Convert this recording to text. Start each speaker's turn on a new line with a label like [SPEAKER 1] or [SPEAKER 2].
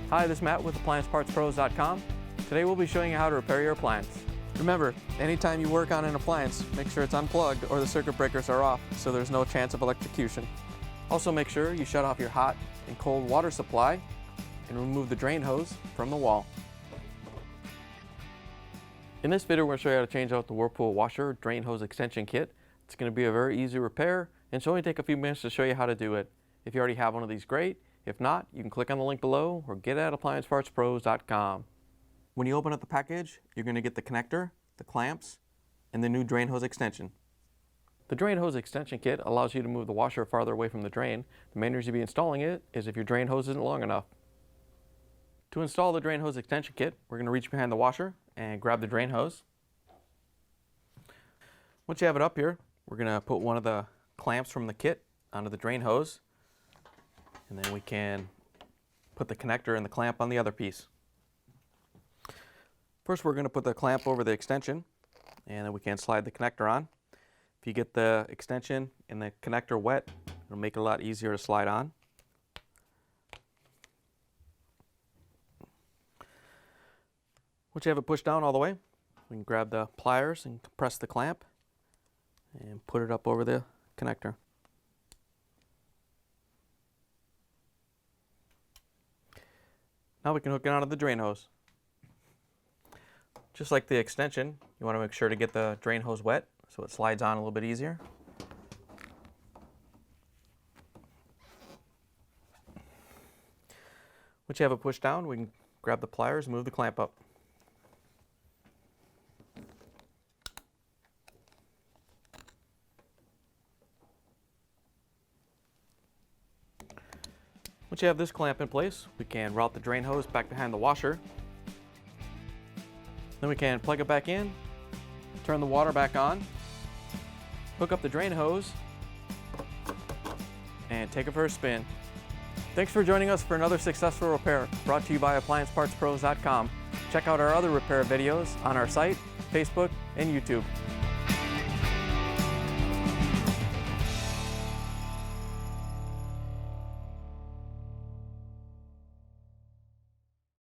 [SPEAKER 1] Hi, this is Matt with AppliancePartsPros.com. Today we'll be showing you how to repair your appliance. Remember, anytime you work on an appliance, make sure it's unplugged or the circuit breakers are off so there's no chance of electrocution. Also make sure you shut off your hot and cold water supply and remove the drain hose from the wall. In this video, we're going to show you how to change out the Whirlpool washer drain hose extension kit. It's going to be a very easy repair and should only take a few minutes to show you how to do it. If you already have one of these, great. If not, you can click on the link below or get it at AppliancePartsPros.com. When you open up the package, you're going to get the connector, the clamps, and the new drain hose extension. The drain hose extension kit allows you to move the washer farther away from the drain. The main reason to be installing it is if your drain hose isn't long enough. To install the drain hose extension kit, we're going to reach behind the washer and grab the drain hose. Once you have it up here, we're going to put one of the clamps from the kit onto the drain hose, and then we can put the connector and the clamp on the other piece. First, we're going to put the clamp over the extension, and then we can slide the connector on. If you get the extension and the connector wet, it'll make it a lot easier to slide on. Once you have it pushed down all the way, we can grab the pliers and compress the clamp and put it up over the connector. Now we can hook it onto the drain hose. Just like the extension, you want to make sure to get the drain hose wet so it slides on a little bit easier. Once you have it pushed down, we can grab the pliers and move the clamp up. Once you have this clamp in place, we can route the drain hose back behind the washer. Then we can plug it back in, turn the water back on, hook up the drain hose, and take it for a spin. Thanks for joining us for another successful repair brought to you by AppliancePartsPros.com. Check out our other repair videos on our site, Facebook, and YouTube.